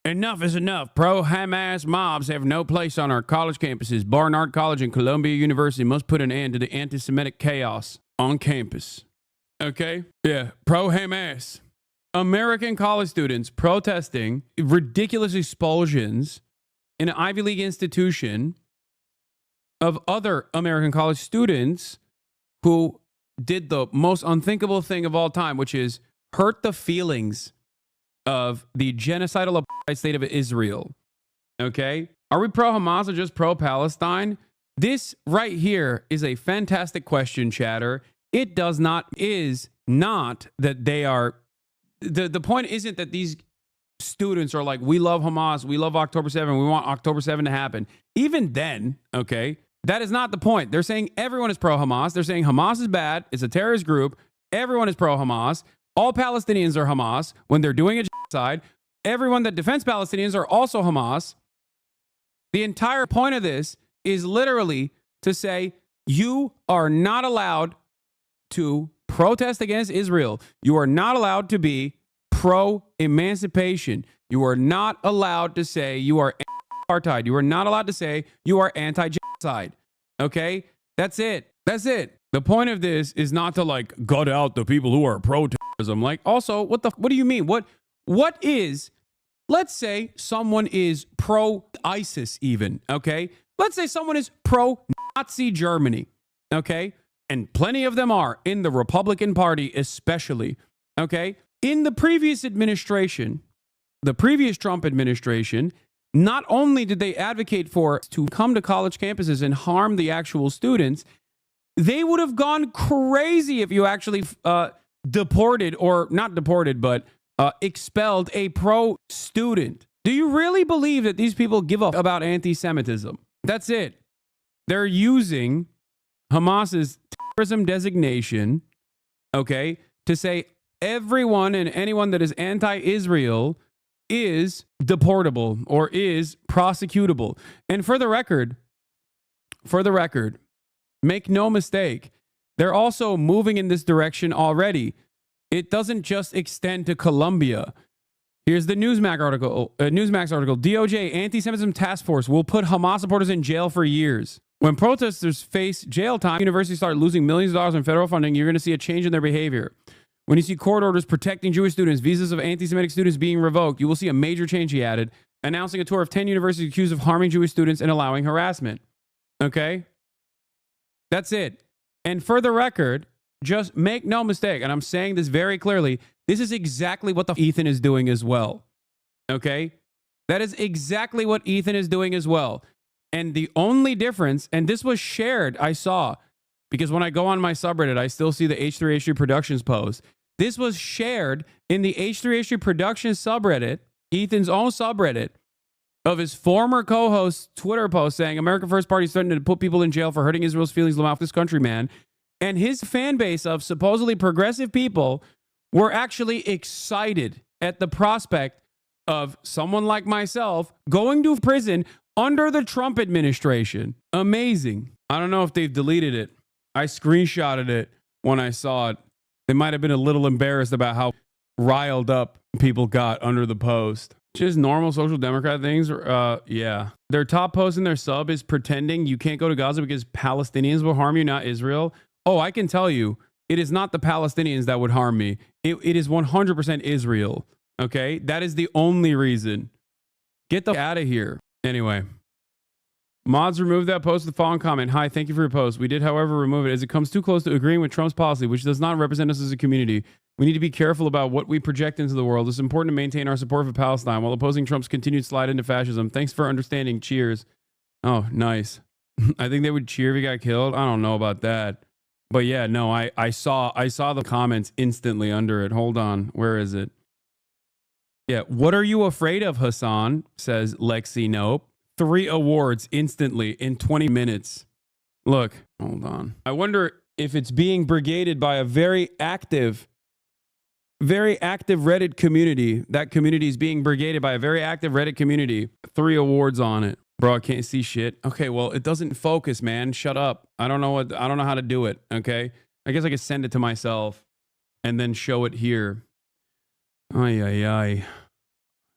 Enough is enough. Pro-Hamas mobs have no place on our college campuses. Barnard College and Columbia University must put an end to the anti-Semitic chaos on campus. Okay? Yeah, pro-Hamas. American college students protesting ridiculous expulsions in an Ivy League institution of other American college students who did the most unthinkable thing of all time, which is hurt the feelings of the genocidal apartheid state of Israel. Okay? Are we pro-Hamas or just pro-Palestine? This right here is a fantastic question, chatter. It is not that they are, the point isn't that these students are like, we love Hamas, we love October 7, we want October 7 to happen. Even then, okay, that is not the point. They're saying everyone is pro-Hamas. They're saying Hamas is bad. It's a terrorist group. Everyone is pro-Hamas. All Palestinians are Hamas when they're doing a genocide. Everyone that defends Palestinians are also Hamas. The entire point of this is literally to say you are not allowed to protest against Israel. You are not allowed to be pro-emancipation. You are not allowed to say you are anti-apartheid. You are not allowed to say you are anti-genocide. Okay? That's it. That's it. The point of this is not to like gut out the people who are pro-terrorism. Like, also, what do you mean? What is, let's say someone is pro-ISIS even, okay? Let's say someone is pro-Nazi Germany, okay? And plenty of them are in the Republican Party especially, okay? In the previous administration, the previous Trump administration, not only did they advocate for to come to college campuses and harm the actual students, they would have gone crazy if you actually deported, or not deported, but expelled a pro-student. Do you really believe that these people give up about anti-Semitism? That's it. They're using Hamas's terrorism designation, okay, to say everyone and anyone that is anti-Israel is deportable or is prosecutable. And for the record, make no mistake, they're also moving in this direction already. It doesn't just extend to Colombia. Here's the Newsmax article. DOJ Anti-Semitism Task Force will put Hamas supporters in jail for years. When protesters face jail time, universities start losing millions of dollars in federal funding, you're going to see a change in their behavior. When you see court orders protecting Jewish students, visas of anti-Semitic students being revoked, you will see a major change, he added, announcing a tour of 10 universities accused of harming Jewish students and allowing harassment. Okay? That's it. And for the record, just make no mistake, and I'm saying this very clearly, this is exactly what the Ethan is doing as well. Okay? That is exactly what Ethan is doing as well. And the only difference, and this was shared, I saw, because when I go on my subreddit, I still see the H3H3 Productions post. This was shared in the H3H3 Productions subreddit, Ethan's own subreddit, of his former co-host's Twitter post saying, American First Party is threatening to put people in jail for hurting Israel's feelings about this country, man. And his fan base of supposedly progressive people were actually excited at the prospect of someone like myself going to prison under the Trump administration. Amazing. I don't know if they've deleted it. I screenshotted it when I saw it. They might have been a little embarrassed about how riled up people got under the post. Just normal social democrat things. Yeah. Their top post in their sub is pretending you can't go to Gaza because Palestinians will harm you, not Israel. Oh, I can tell you, it is not the Palestinians that would harm me. It is 100% Israel. Okay? That is the only reason. Get the out of here. Anyway. Mods removed that post with the following comment. Hi, thank you for your post. We did, however, remove it as it comes too close to agreeing with Trump's policy, which does not represent us as a community. We need to be careful about what we project into the world. It's important to maintain our support for Palestine while opposing Trump's continued slide into fascism. Thanks for understanding. Cheers. Oh, nice. I think they would cheer if he got killed. I don't know about that. But yeah, no, I saw the comments instantly under it. Hold on. Where is it? Yeah. What are you afraid of, Hasan? Says Lexi Nope. 3 awards instantly in 20 minutes. Look, hold on. I wonder if it's being brigaded by a very active Reddit community. That community is being brigaded by a very active Reddit community. 3 awards on it. Bro, I can't see shit. Okay, well, it doesn't focus, man. Shut up. I don't know how to do it, okay? I guess I could send it to myself and then show it here. Ay, ay, ay.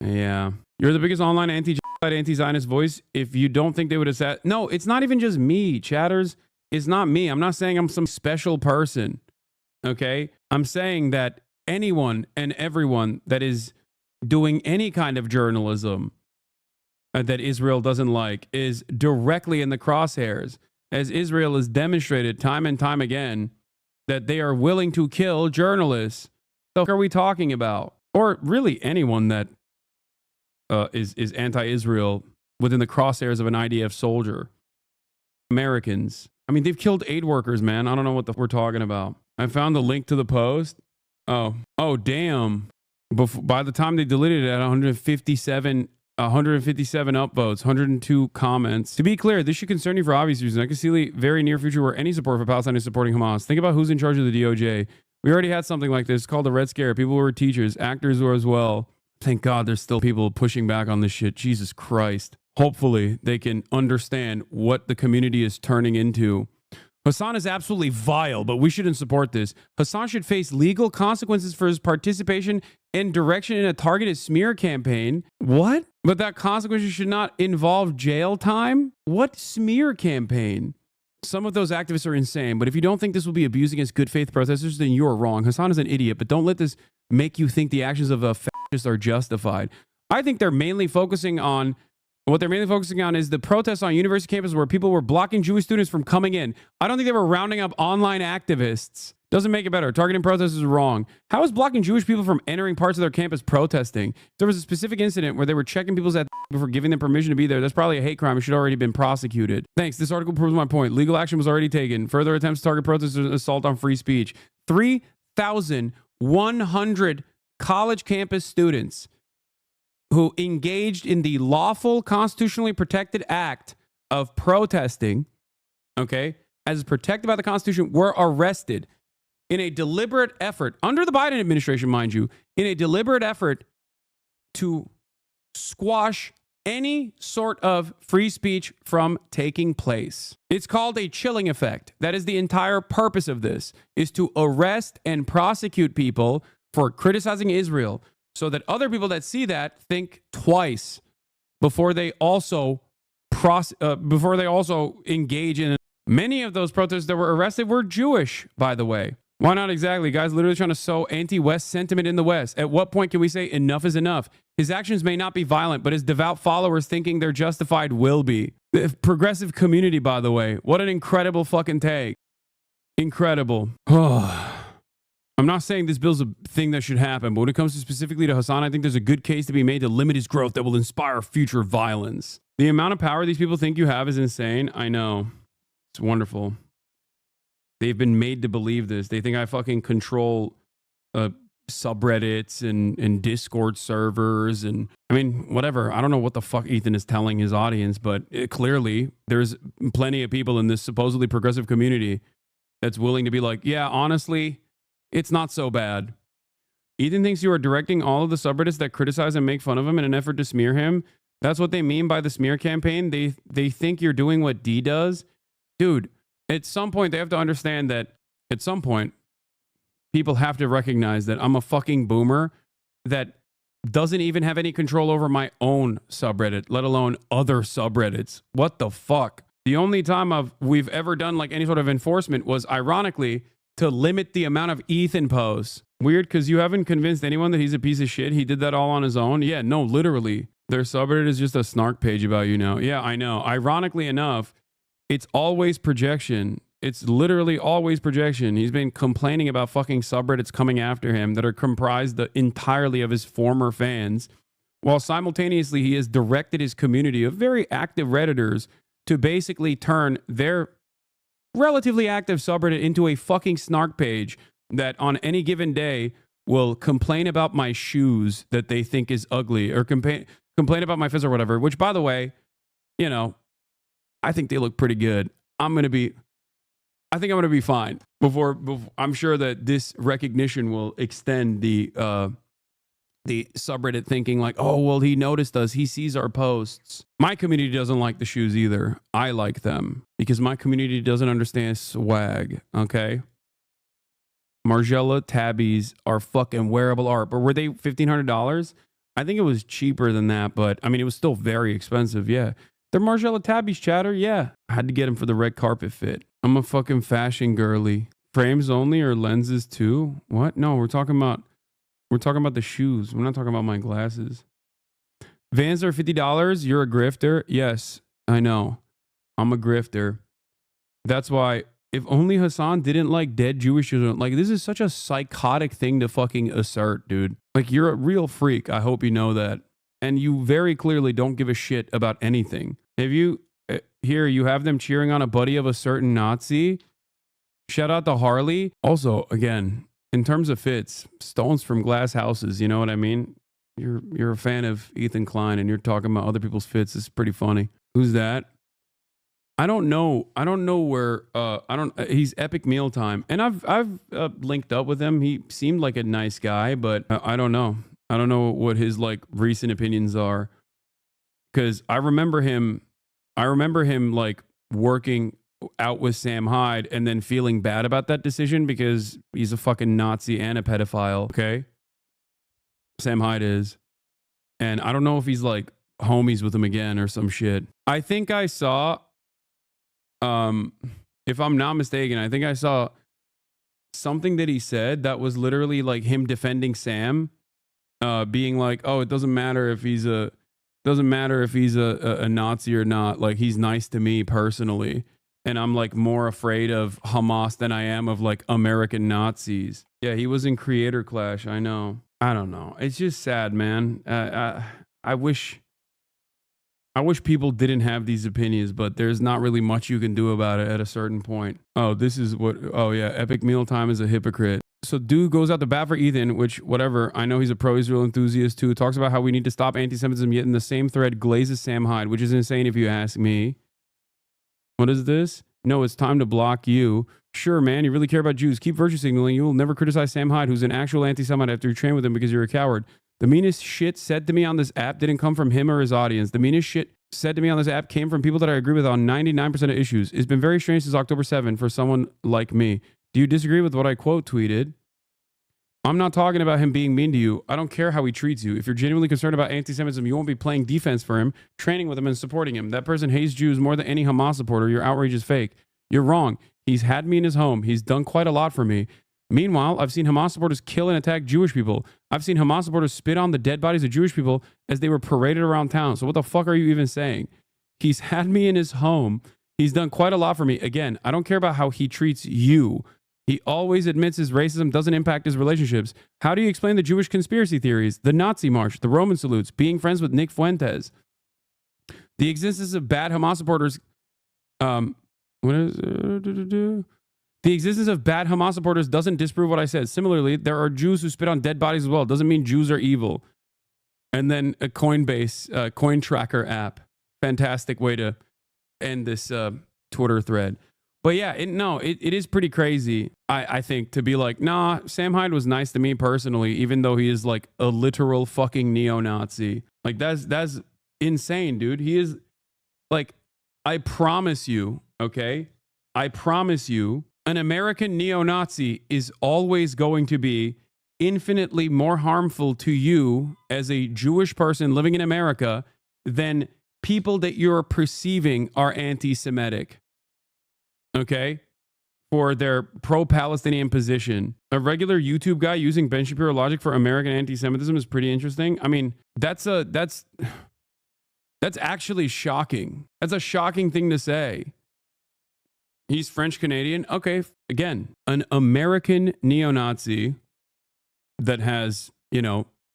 Yeah. You're the biggest online anti-Zionist voice. If you don't think they would have said... No, it's not even just me, chatters. It's not me. I'm not saying I'm some special person. Okay? I'm saying that anyone and everyone that is doing any kind of journalism that Israel doesn't like is directly in the crosshairs, as Israel has demonstrated time and time again that they are willing to kill journalists. What are we talking about? Or really anyone that is anti-Israel within the crosshairs of an IDF soldier. Americans. I mean, they've killed aid workers, man. I don't know what we're talking about. I found the link to the post. Oh, damn. By the time they deleted it at 157 upvotes, 102 comments. To be clear, this should concern you for obvious reasons. I can see the very near future where any support for Palestine is supporting Hamas. Think about who's in charge of the DOJ. We already had something like this called the Red Scare. People who were teachers, actors were as well. Thank God there's still people pushing back on this shit. Jesus Christ. Hopefully they can understand what the community is turning into. Hasan is absolutely vile, but we shouldn't support this. Hasan should face legal consequences for his participation and direction in a targeted smear campaign. What? But that consequences should not involve jail time? What smear campaign? Some of those activists are insane, but if you don't think this will be abused against good faith protesters, then you're wrong. Hasan is an idiot, but don't let this make you think the actions of a fascist are justified. I think they're mainly focusing on... What they're mainly focusing on is the protests on university campus where people were blocking Jewish students from coming in. I don't think they were rounding up online activists. Doesn't make it better. Targeting protesters is wrong. How is blocking Jewish people from entering parts of their campus protesting? There was a specific incident where they were checking people's at before giving them permission to be there. That's probably a hate crime. It should already been prosecuted. Thanks. This article proves my point. Legal action was already taken. Further attempts to target protesters assault on free speech. 3,100 college campus students who engaged in the lawful, constitutionally protected act of protesting, okay, as protected by the Constitution, were arrested in a deliberate effort, under the Biden administration, mind you, in a deliberate effort to squash any sort of free speech from taking place. It's called a chilling effect. That is the entire purpose of this, is to arrest and prosecute people for criticizing Israel, so that other people that see that think twice before they also engage in. Many of those protesters that were arrested were Jewish, by the way. Why not exactly? Guys literally trying to sow anti-West sentiment in the West. At what point can we say enough is enough? His actions may not be violent, but his devout followers thinking they're justified will be. The progressive community, by the way. What an incredible fucking take. Incredible. I'm not saying this bill's a thing that should happen, but when it comes to specifically to Hasan, I think there's a good case to be made to limit his growth that will inspire future violence. The amount of power these people think you have is insane. I know. It's wonderful. They've been made to believe this. They think I fucking control subreddits and Discord servers and, I mean, whatever. I don't know what the fuck Ethan is telling his audience, but clearly there's plenty of people in this supposedly progressive community that's willing to be like, yeah, honestly, it's not so bad. Ethan thinks you are directing all of the subreddits that criticize and make fun of him in an effort to smear him. That's what they mean by the smear campaign. They think you're doing what D does. Dude, at some point, they have to understand that at some point, people have to recognize that I'm a fucking boomer that doesn't even have any control over my own subreddit, let alone other subreddits. What the fuck? The only time we've ever done like any sort of enforcement was, ironically, to limit the amount of Ethan posts. Weird, because you haven't convinced anyone that he's a piece of shit. He did that all on his own. Yeah, no, literally. Their subreddit is just a snark page about you now. Yeah, I know. Ironically enough, it's always projection. It's literally always projection. He's been complaining about fucking subreddits coming after him that are comprised entirely of his former fans, while simultaneously he has directed his community of very active Redditors to basically turn their relatively active subreddit into a fucking snark page that on any given day will complain about my shoes that they think is ugly, or complain about my fizz or whatever, which, by the way, you know, I think they look pretty good. I think I'm going to be fine before I'm sure that this recognition will extend the subreddit thinking like, oh, well, he noticed us. He sees our posts. My community doesn't like the shoes either. I like them because my community doesn't understand swag. Okay. Margiela tabbies are fucking wearable art, but were they $1,500? I think it was cheaper than that, but I mean, it was still very expensive. Yeah. They're Margiela Tabby's, chatter. Yeah. I had to get him for the red carpet fit. I'm a fucking fashion girly. Frames only or lenses too? What? No, we're talking about the shoes. We're not talking about my glasses. Vans are $50. You're a grifter. Yes, I know. I'm a grifter. That's why if only Hasan didn't like dead Jewish children, like this is such a psychotic thing to fucking assert, dude. Like you're a real freak. I hope you know that. And you very clearly don't give a shit about anything. If you here, you have them cheering on a buddy of a certain Nazi. Shout out to Harley. Also, again, in terms of fits, stones from glass houses, you know what I mean? You're a fan of Ethan Klein and you're talking about other people's fits. It's pretty funny. Who's that? I don't know where he's Epic Mealtime. And I've linked up with him. He seemed like a nice guy, but I don't know. I don't know what his like recent opinions are. Cuz I remember him like working out with Sam Hyde and then feeling bad about that decision because he's a fucking Nazi and a pedophile, okay? Sam Hyde is. And I don't know if he's like homies with him again or some shit. I think I saw if I'm not mistaken, I think I saw something that he said that was literally like him defending Sam, being like, "Oh, it doesn't matter if he's a Nazi or not. Like he's nice to me personally, and I'm like more afraid of Hamas than I am of like American Nazis." Yeah, he was in Creator Clash. I know. I don't know. It's just sad, man. I wish people didn't have these opinions, but there's not really much you can do about it at a certain point. Oh, this is what... Oh, yeah. Epic Mealtime is a hypocrite. So dude goes out to bat for Ethan, which, whatever. I know he's a pro-Israel enthusiast, too. Talks about how we need to stop anti-Semitism, yet in the same thread glazes Sam Hyde, which is insane if you ask me. What is this? No, it's time to block you. Sure, man. You really care about Jews. Keep virtue signaling. You will never criticize Sam Hyde, who's an actual anti-Semite after you train with him because you're a coward. The meanest shit said to me on this app didn't come from him or his audience. The meanest shit said to me on this app came from people that I agree with on 99% of issues. It's been very strange since October 7 for someone like me. Do you disagree with what I quote tweeted? I'm not talking about him being mean to you. I don't care how he treats you. If you're genuinely concerned about anti-Semitism, you won't be playing defense for him, training with him, and supporting him. That person hates Jews more than any Hamas supporter. Your outrage is fake. You're wrong. He's had me in his home. He's done quite a lot for me. Meanwhile, I've seen Hamas supporters kill and attack Jewish people. I've seen Hamas supporters spit on the dead bodies of Jewish people as they were paraded around town. So what the fuck are you even saying? He's had me in his home. He's done quite a lot for me. Again, I don't care about how he treats you. He always admits his racism doesn't impact his relationships. How do you explain the Jewish conspiracy theories, the Nazi march, the Roman salutes, being friends with Nick Fuentes? The existence of bad Hamas supporters... The existence of bad Hamas supporters doesn't disprove what I said. Similarly, there are Jews who spit on dead bodies as well. Doesn't mean Jews are evil. And then a Coinbase, coin tracker app. Fantastic way to end this Twitter thread. But yeah, it is pretty crazy, I think, to be like, nah, Sam Hyde was nice to me personally, even though he is like a literal fucking neo-Nazi. Like, that's insane, dude. He is, like, I promise you, okay? I promise you, an American neo-Nazi is always going to be infinitely more harmful to you as a Jewish person living in America than people that you're perceiving are anti-Semitic. Okay? For their pro-Palestinian position. A regular YouTube guy using Ben Shapiro logic for American anti-Semitism is pretty interesting. I mean, that's actually shocking. That's a shocking thing to say. He's French Canadian. Okay, again, an American neo-Nazi that has,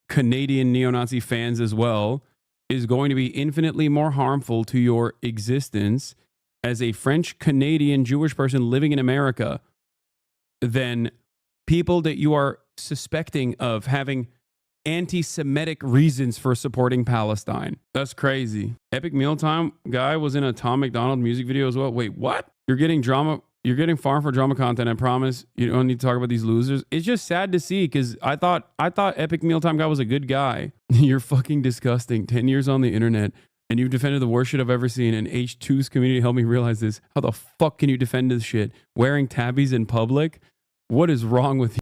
Canadian neo-Nazi fans as well is going to be infinitely more harmful to your existence as a French Canadian Jewish person living in America than people that you are suspecting of having anti-Semitic reasons for supporting Palestine. That's crazy. Epic Mealtime guy was in a Tom McDonald music video as well. Wait, what? You're getting farm for drama content. I promise you don't need to talk about these losers. It's just sad to see because I thought Epic Mealtime guy was a good guy. You're fucking disgusting. 10 years on the internet and you've defended the worst shit I've ever seen. And H2's community helped me realize this. How the fuck can you defend this shit? Wearing tabbies in public? What is wrong with you?